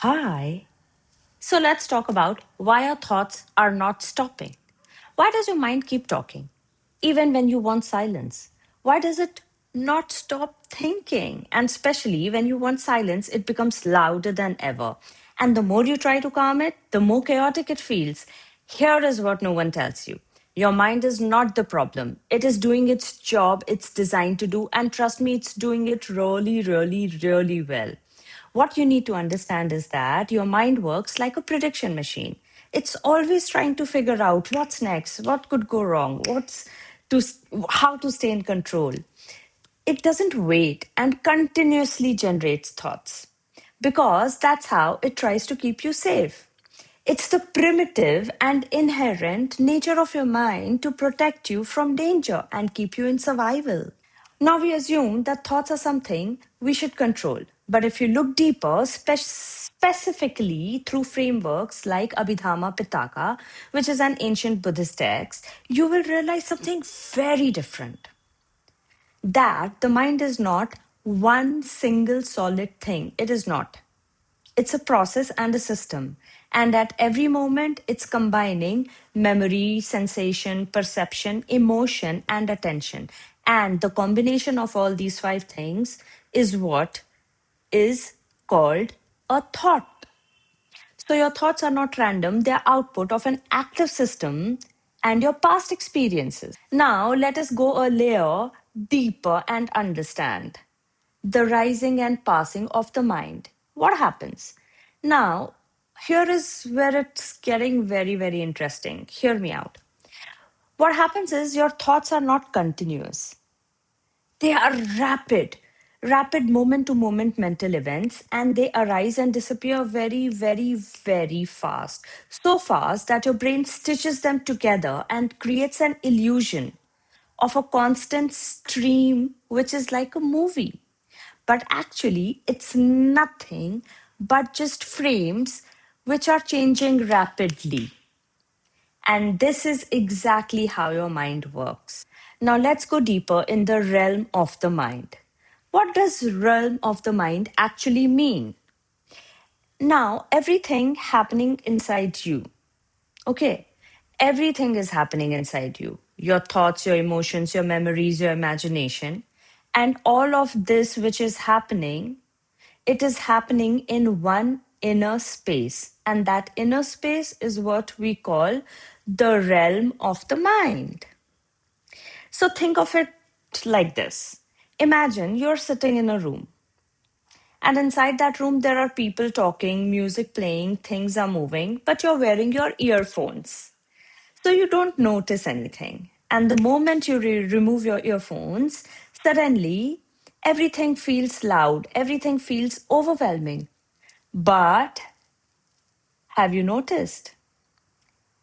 Hi. So let's talk about why our thoughts are not stopping. Why does your mind keep talking? Even when you want silence? Why does it not stop thinking? And especially when you want silence, it becomes louder than ever. And the more you try to calm it, the more chaotic it feels. Here is what no one tells you. Your mind is not the problem. It is doing its job it's designed to do. And trust me, it's doing it really, really, really well. What you need to understand is that your mind works like a prediction machine. It's always trying to figure out what's next, what could go wrong, to how to stay in control. It doesn't wait and continuously generates thoughts because that's how it tries to keep you safe. It's the primitive and inherent nature of your mind to protect you from danger and keep you in survival. Now we assume that thoughts are something we should control. But if you look deeper, specifically through frameworks like Abhidhamma Pitaka, which is an ancient Buddhist text, you will realize something very different. That the mind is not one single solid thing. It is not. It's a process and a system. And at every moment, it's combining memory, sensation, perception, emotion, and attention. And the combination of all these five things is what is called a thought. So your thoughts are not random, they're output of an active system and your past experiences. Now, let us go a layer deeper and understand the rising and passing of the mind. What happens? Now, here is where it's getting very, very interesting. Hear me out. What happens is your thoughts are not continuous, they are rapid moment to moment mental events, and they arise and disappear very, very, very fast. So fast that your brain stitches them together and creates an illusion of a constant stream, which is like a movie. But actually, it's nothing but just frames which are changing rapidly. And this is exactly how your mind works. Now, let's go deeper in the realm of the mind. What does realm of the mind actually mean? Now, everything happening inside you. Okay. Everything is happening inside you, your thoughts, your emotions, your memories, your imagination. And all of this, which is happening, it is happening in one inner space. And that inner space is what we call the realm of the mind. So think of it like this. Imagine you're sitting in a room, and inside that room, there are people talking, music playing, things are moving, but you're wearing your earphones. So you don't notice anything. And the moment you remove your earphones, suddenly everything feels loud, everything feels overwhelming. But have you noticed?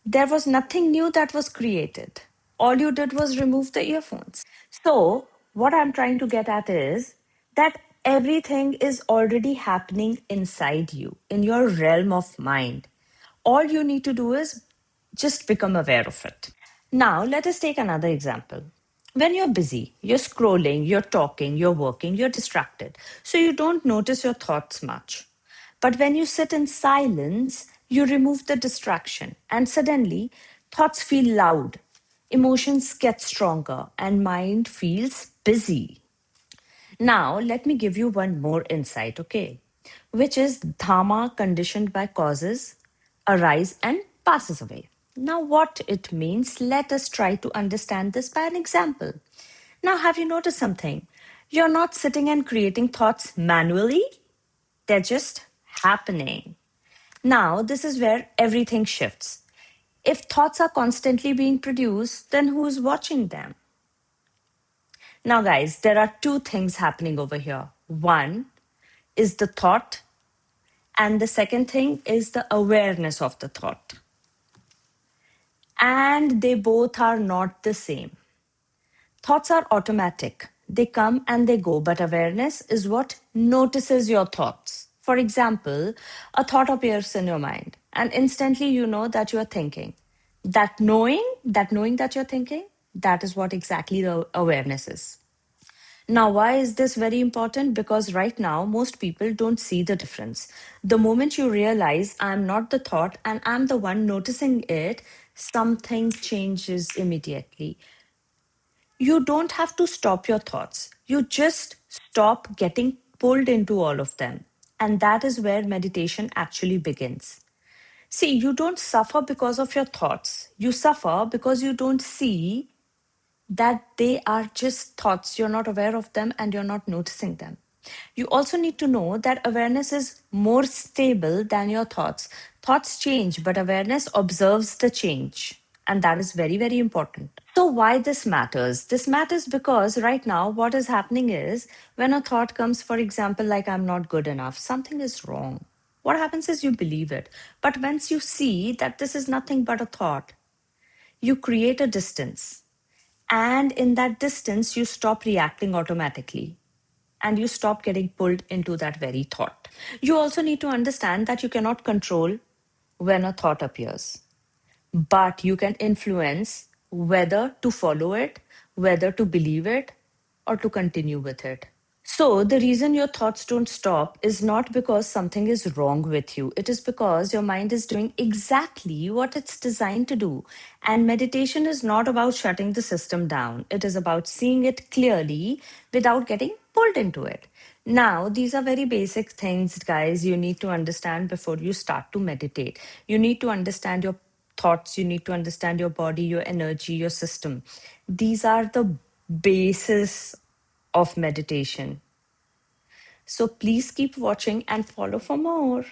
There was nothing new that was created. All you did was remove the earphones. So, what I'm trying to get at is that everything is already happening inside you, in your realm of mind. All you need to do is just become aware of it. Now, let us take another example. When you're busy, you're scrolling, you're talking, you're working, you're distracted. So you don't notice your thoughts much. But when you sit in silence, you remove the distraction, and suddenly thoughts feel loud, emotions get stronger, and mind feels busy. Now, let me give you one more insight, okay? Which is dhamma conditioned by causes, arise and passes away. Now, what it means, let us try to understand this by an example. Now, have you noticed something? You're not sitting and creating thoughts manually, they're just happening. Now, this is where everything shifts. If thoughts are constantly being produced, then who's watching them? Now, guys, there are two things happening over here. One is the thought, and the second thing is the awareness of the thought. And they both are not the same. Thoughts are automatic, they come and they go, but awareness is what notices your thoughts. For example, a thought appears in your mind, and instantly you know that you are thinking. That knowing that you're thinking, that is what exactly the awareness is. Now, why is this very important? Because right now, most people don't see the difference. The moment you realize I'm not the thought and I'm the one noticing it, something changes immediately. You don't have to stop your thoughts. You just stop getting pulled into all of them. And that is where meditation actually begins. See, you don't suffer because of your thoughts. You suffer because you don't see that they are just thoughts. You're not aware of them and you're not noticing them. You also need to know that awareness is more stable than your thoughts. Thoughts change, but awareness observes the change. And that is very, very important. So, why this matters? This matters because right now, what is happening is when a thought comes, for example, like I'm not good enough, something is wrong. What happens is you believe it. But once you see that this is nothing but a thought, you create a distance. And in that distance, you stop reacting automatically and you stop getting pulled into that very thought. You also need to understand that you cannot control when a thought appears, but you can influence whether to follow it, whether to believe it, or to continue with it. So, the reason your thoughts don't stop is not because something is wrong with you. It is because your mind is doing exactly what it's designed to do. And meditation is not about shutting the system down, it is about seeing it clearly without getting pulled into it. Now, these are very basic things, guys, you need to understand before you start to meditate. You need to understand your thoughts, you need to understand your body, your energy, your system. These are the basis of meditation. So please keep watching and follow for more.